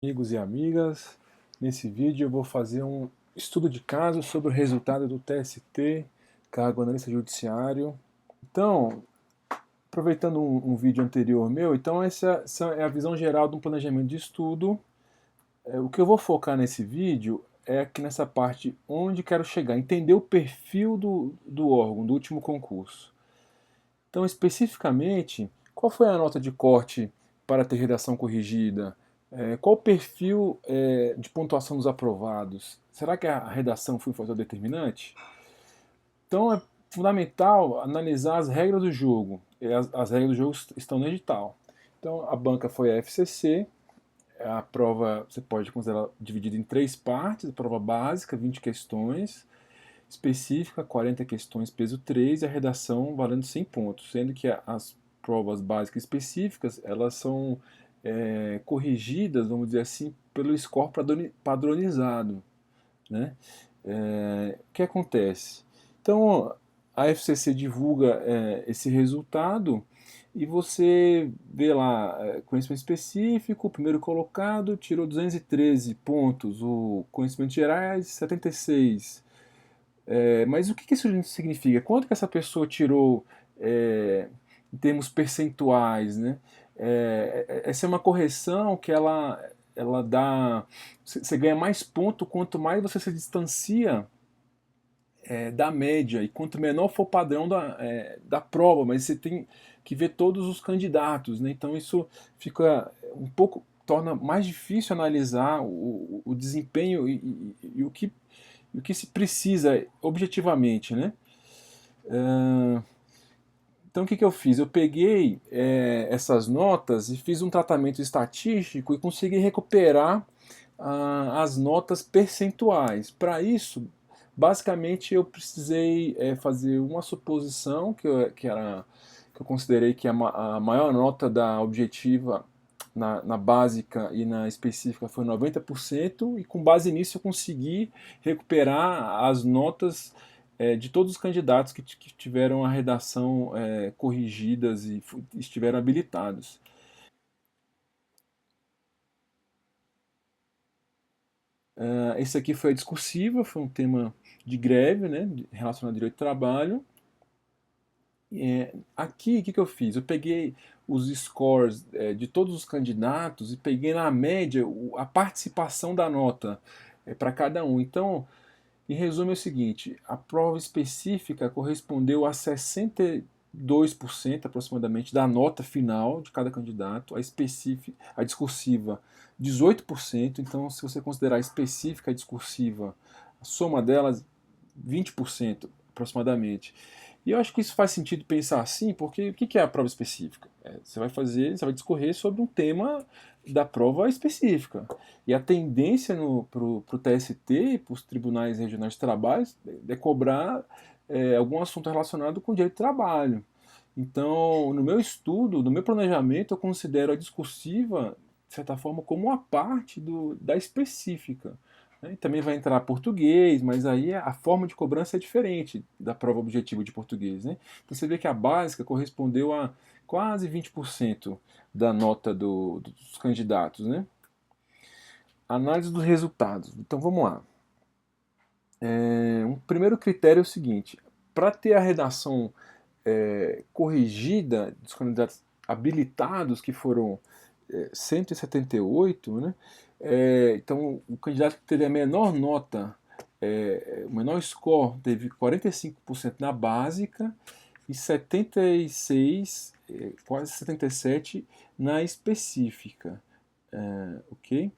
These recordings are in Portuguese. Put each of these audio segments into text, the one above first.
Amigos e amigas, nesse vídeo eu vou fazer um estudo de caso sobre o resultado do TST, cargo analista judiciário. Então, aproveitando um vídeo anterior meu, então essa é a visão geral de um planejamento de estudo. O que eu vou focar nesse vídeo é aqui nessa parte onde quero chegar, entender o perfil do órgão, do último concurso. Então, especificamente, qual foi a nota de corte para ter redação corrigida? Qual o perfil de pontuação dos aprovados? Será que a redação foi um fator determinante? Então, é fundamental analisar as regras do jogo. As regras do jogo estão no edital. Então, a banca foi a FCC. A prova você pode considerar dividida em três partes: a prova básica, 20 questões, específica, 40 questões, peso 3, e a redação valendo 100 pontos, sendo que as provas básicas específicas, elas são corrigidas, vamos dizer assim, pelo score padronizado, né? O que acontece? Então, a FCC divulga esse resultado e você vê lá, conhecimento específico, o primeiro colocado tirou 213 pontos, o conhecimentos gerais 76. Mas o que isso significa? Quanto que essa pessoa tirou em termos percentuais, né? Essa é uma correção que ela dá. Você ganha mais ponto quanto mais você se distancia da média, e quanto menor for o padrão da prova, mas você tem que ver todos os candidatos, né? Então isso fica um pouco, torna mais difícil analisar o desempenho e o que se precisa objetivamente, né? Então o que eu fiz? Eu peguei essas notas e fiz um tratamento estatístico e consegui recuperar as notas percentuais. Para isso, basicamente eu precisei fazer uma suposição que eu considerei que a maior nota da objetiva na básica e na específica foi 90%, e com base nisso eu consegui recuperar as notas de todos os candidatos que tiveram a redação corrigidas e estiveram habilitados. Esse aqui foi a discursiva, foi um tema de greve, né, relacionado ao direito do trabalho. Aqui, o que eu fiz? Eu peguei os scores de todos os candidatos e peguei na média a participação da nota para cada um. Então, em resumo, é o seguinte: a prova específica correspondeu a 62% aproximadamente da nota final de cada candidato, a discursiva 18%. Então, se você considerar a específica e a discursiva, a soma delas 20% aproximadamente. E eu acho que isso faz sentido pensar assim, porque o que é a prova específica? Você vai discorrer sobre um tema da prova específica. E a tendência para o TST e para os tribunais regionais de trabalho é cobrar algum assunto relacionado com o direito do trabalho. Então, no meu estudo, no meu planejamento, eu considero a discursiva, de certa forma, como uma parte da específica. Né? Também vai entrar português, mas aí a forma de cobrança é diferente da prova objetiva de português. Né? Então você vê que a básica correspondeu a quase 20% da nota dos candidatos. Né? Análise dos resultados. Então vamos lá. Um primeiro critério é o seguinte: para ter a redação corrigida dos candidatos habilitados, que foram 178, né? Então o candidato que teve a menor nota, o menor score, teve 45% na básica e 76, quase 77 na específica. Ok?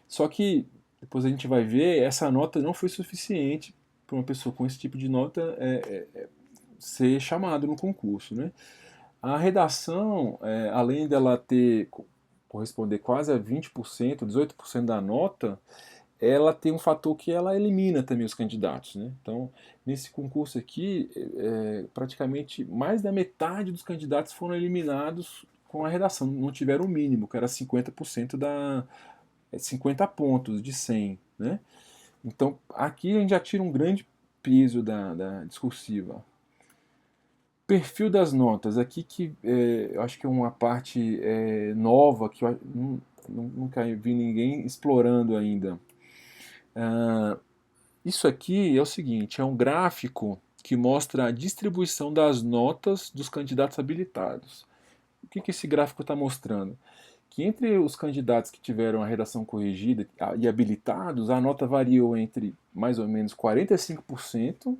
Só que depois a gente vai ver, essa nota não foi suficiente para uma pessoa com esse tipo de nota ser chamado no concurso, né? A redação, além dela corresponder quase a 20%, 18% da nota, ela tem um fator que ela elimina também os candidatos, né? Então, nesse concurso aqui, praticamente mais da metade dos candidatos foram eliminados com a redação, não tiveram o mínimo, que era 50% 50 pontos de 100, né? Então, aqui a gente já tira um grande peso da discursiva. Perfil das notas, aqui que eu acho que é uma parte nova, que nunca vi ninguém explorando ainda. Isso aqui é o seguinte, é um gráfico que mostra a distribuição das notas dos candidatos habilitados. O que esse gráfico está mostrando? Que entre os candidatos que tiveram a redação corrigida e habilitados, a nota variou entre mais ou menos 45%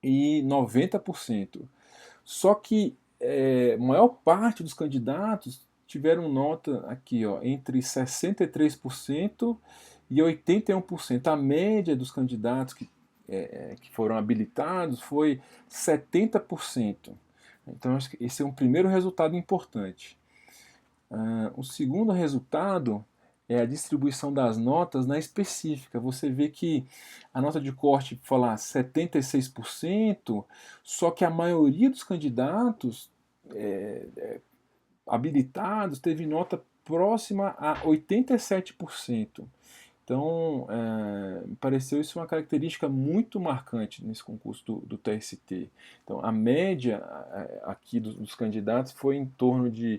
e 90%. Só que a maior parte dos candidatos tiveram nota aqui, ó, entre 63% e 81%. A média dos candidatos que foram habilitados foi 70%. Então, esse é um primeiro resultado importante. O segundo resultado é a distribuição das notas na específica. Você vê que a nota de corte, falar 76%, só que a maioria dos candidatos habilitados teve nota próxima a 87%. Então, me pareceu isso uma característica muito marcante nesse concurso do TST. Então, a média aqui dos candidatos foi em torno de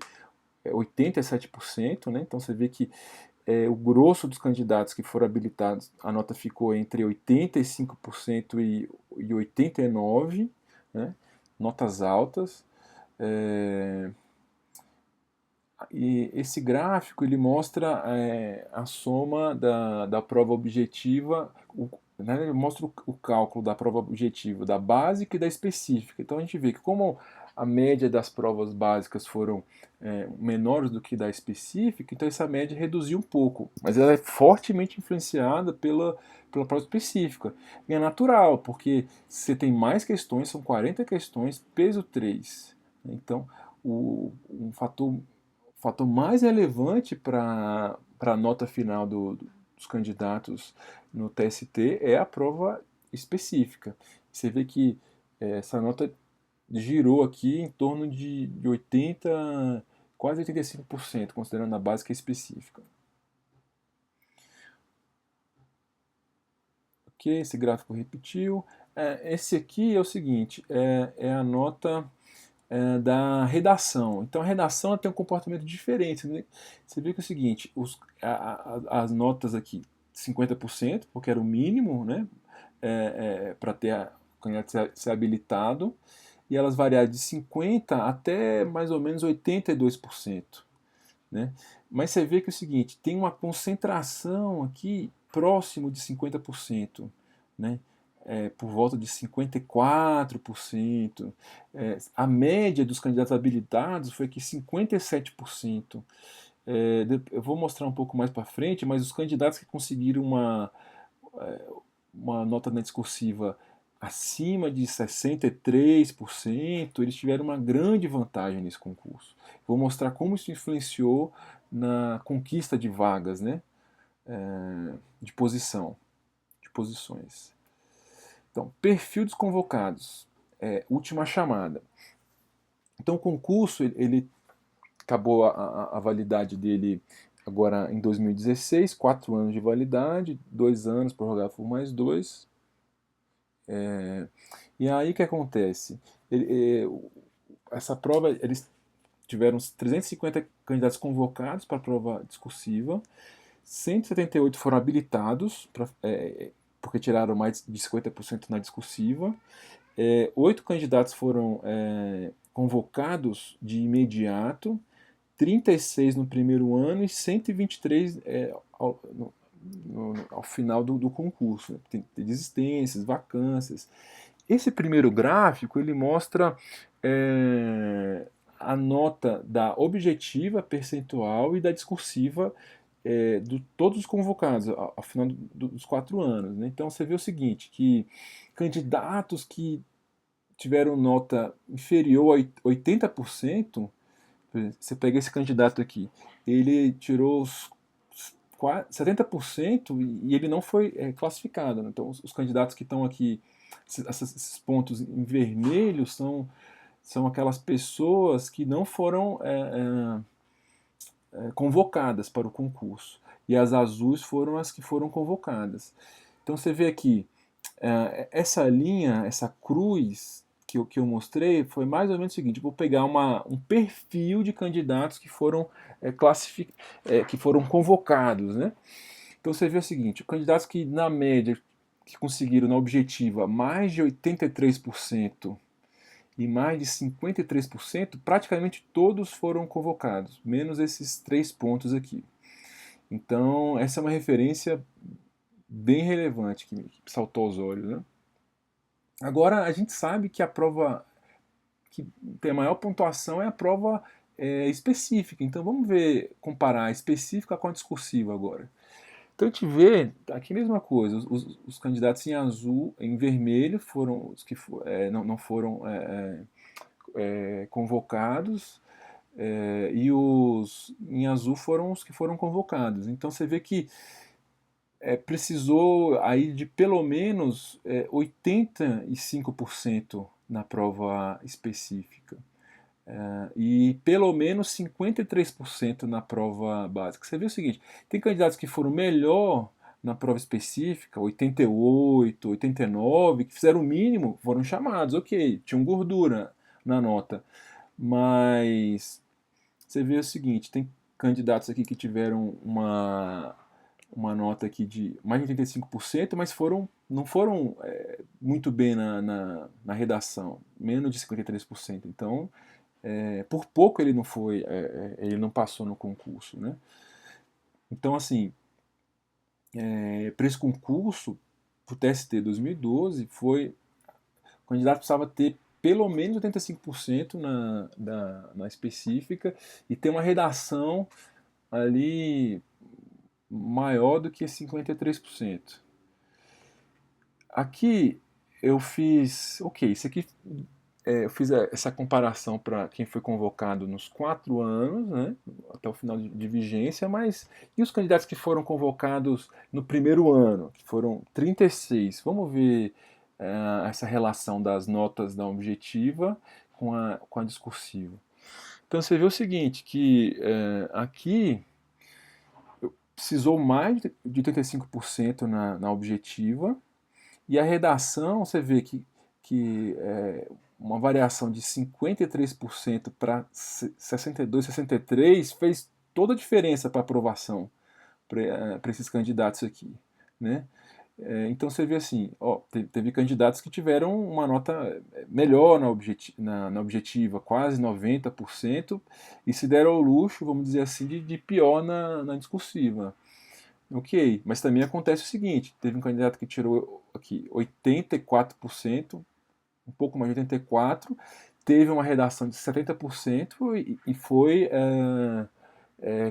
87%, né? Então você vê que o grosso dos candidatos que foram habilitados, a nota ficou entre 85% e 89%, né? Notas altas. E esse gráfico ele mostra a soma da prova objetiva, né, ele mostra o cálculo da prova objetiva, da básica e da específica. Então a gente vê que como a média das provas básicas foram menores do que da específica, então essa média reduziu um pouco, mas ela é fortemente influenciada pela prova específica. E é natural, porque você tem mais questões, são 40 questões, peso 3. Então, um fator mais relevante para a nota final dos candidatos no TST é a prova específica. Você vê que essa nota girou aqui em torno de 80, quase 85%, considerando a básica e específica. Ok, esse gráfico repetiu. Esse aqui é o seguinte, é a nota da redação. Então a redação tem um comportamento diferente, né? Você vê que é o seguinte, as notas aqui, 50%, porque era o mínimo, né? Para ter o candidato ser habilitado, e elas variaram de 50% até mais ou menos 82%. Né? Mas você vê que é o seguinte, tem uma concentração aqui próximo de 50%, né? Por volta de 54%. A média dos candidatos habilitados foi que 57%. Eu vou mostrar um pouco mais para frente, mas os candidatos que conseguiram uma nota na discursiva acima de 63%, eles tiveram uma grande vantagem nesse concurso. Vou mostrar como isso influenciou na conquista de vagas, né? De posições. Então, perfil dos convocados, última chamada. Então, o concurso, ele acabou a validade dele agora em 2016, 4 anos de validade, 2 anos prorrogado por mais 2. E aí o que acontece? Essa prova, eles tiveram 350 candidatos convocados para a prova discursiva, 178 foram habilitados, porque tiraram mais de 50% na discursiva, 8 candidatos foram convocados de imediato, 36 no primeiro ano e 123 ao final do concurso. Né? Tem desistências, vacâncias. Esse primeiro gráfico ele mostra a nota da objetiva, percentual e da discursiva de todos os convocados ao final dos 4 anos. Né? Então você vê o seguinte, que candidatos que tiveram nota inferior a 80%, você pega esse candidato aqui, ele tirou 70% e ele não foi classificado. Né? Então os candidatos que estão aqui, esses pontos em vermelho são aquelas pessoas que não foram convocadas para o concurso. E as azuis foram as que foram convocadas. Então você vê aqui, essa linha, essa cruz, que eu mostrei foi mais ou menos o seguinte: vou pegar um perfil de candidatos que foram, que foram convocados, né? Então você vê o seguinte: candidatos que na média que conseguiram na objetiva mais de 83% e mais de 53%, praticamente todos foram convocados, menos esses 3 pontos aqui. Então essa é uma referência bem relevante que saltou aos olhos, né? Agora a gente sabe que a prova que tem a maior pontuação é a prova específica. Então vamos ver, comparar a específica com a discursiva agora. Então a gente vê aqui a mesma coisa, os candidatos em azul, em vermelho foram os que não foram convocados, e os em azul foram os que foram convocados. Então você vê que precisou aí de pelo menos 85% na prova específica. E pelo menos 53% na prova básica. Você vê o seguinte: tem candidatos que foram melhor na prova específica, 88, 89, que fizeram o mínimo, foram chamados, ok, tinham gordura na nota. Mas você vê o seguinte: tem candidatos aqui que tiveram uma nota aqui de mais de 85%, mas não foram muito bem na redação, menos de 53%. Então, por pouco ele não foi, ele não passou no concurso, né? Então, assim, para esse concurso, para o TST 2012, o candidato precisava ter pelo menos 85% na específica e ter uma redação ali maior do que 53%. Aqui eu fiz, ok, isso aqui eu fiz essa comparação para quem foi convocado nos 4 anos, né, até o final de vigência, mas e os candidatos que foram convocados no primeiro ano, que foram 36? Vamos ver essa relação das notas da objetiva com a discursiva. Então você vê o seguinte, que aqui precisou mais de 85% na objetiva, e a redação, você vê que uma variação de 53% para 62%, 63% fez toda a diferença para a aprovação para esses candidatos aqui, né? Então você vê assim, ó, teve candidatos que tiveram uma nota melhor na objetiva, quase 90%, e se deram ao luxo, vamos dizer assim, de pior na discursiva. Ok, mas também acontece o seguinte: teve um candidato que tirou aqui 84%, um pouco mais de 84%, teve uma redação de 70% e foi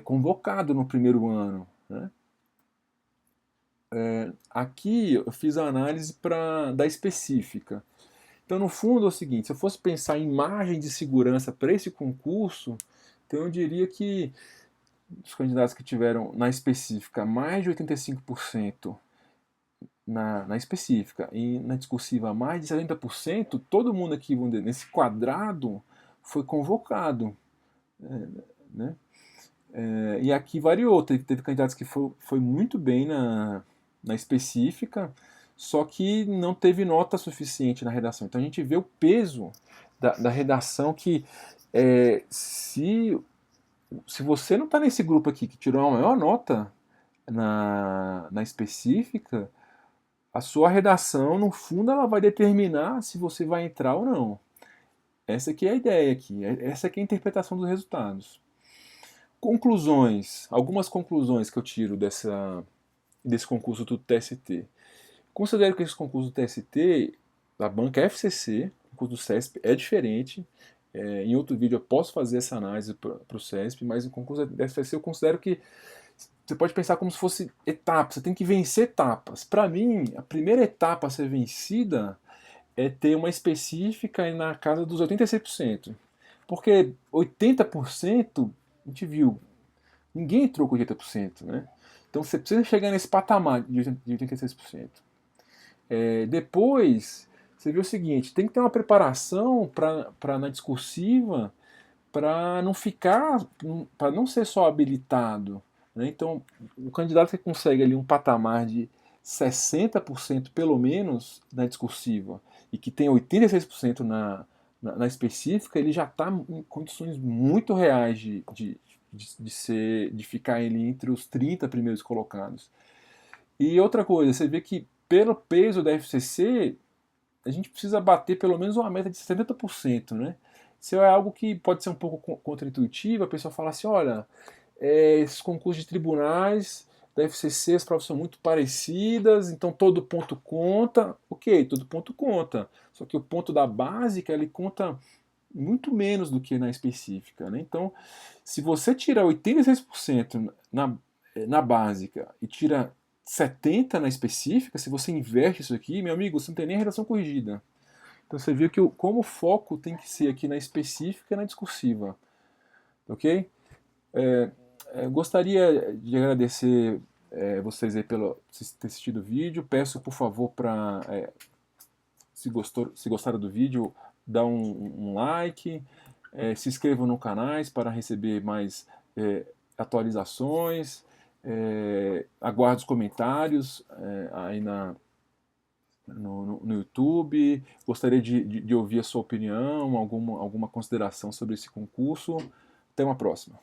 convocado no primeiro ano, né? Aqui eu fiz a análise da específica. Então, no fundo, é o seguinte: se eu fosse pensar em margem de segurança para esse concurso, então eu diria que os candidatos que tiveram na específica mais de 85% na específica e na discursiva mais de 70%, todo mundo aqui, vamos dizer, nesse quadrado foi convocado, né? E aqui variou, teve candidatos que foi muito bem na específica, só que não teve nota suficiente na redação. Então a gente vê o peso da redação, que se você não está nesse grupo aqui que tirou a maior nota na específica, a sua redação, no fundo, ela vai determinar se você vai entrar ou não. Essa aqui é a ideia aqui, essa aqui é a interpretação dos resultados. Conclusões, algumas conclusões que eu tiro desse concurso do TST. Considero que esse concurso do TST, da banca FCC, o concurso do CESP, é diferente. Em outro vídeo eu posso fazer essa análise para o CESP, mas o concurso da FCC eu considero que você pode pensar como se fosse etapas, você tem que vencer etapas. Para mim, a primeira etapa a ser vencida é ter uma específica na casa dos 86%. Porque 80%, a gente viu, ninguém entrou com 80%, né? Então você precisa chegar nesse patamar de 86%. Depois, você viu o seguinte: tem que ter uma preparação na discursiva para não ficar, para não ser só habilitado, né? Então, o candidato que consegue ali um patamar de 60% pelo menos na discursiva e que tem 86% na específica, ele já está em condições muito reais de ficar ali entre os 30 primeiros colocados. E outra coisa, você vê que pelo peso da FCC, a gente precisa bater pelo menos uma meta de 70%, né? Isso é algo que pode ser um pouco contraintuitivo, a pessoa fala assim, olha, esses concursos de tribunais da FCC, as provas são muito parecidas, então todo ponto conta. Ok, todo ponto conta. Só que o ponto da básica, ele conta muito menos do que na específica, né? Então, se você tira 86% na básica e tira 70% na específica, se você inverte isso aqui, meu amigo, você não tem nem a redação corrigida. Então você viu que como o foco tem que ser aqui na específica e na discursiva, ok? Gostaria de agradecer vocês aí pelo ter assistido o vídeo. Peço, por favor, para se gostaram do vídeo, dá um like, se inscrevam no canal para receber mais atualizações, aguardo os comentários aí no YouTube. Gostaria de ouvir a sua opinião, alguma consideração sobre esse concurso. Até uma próxima.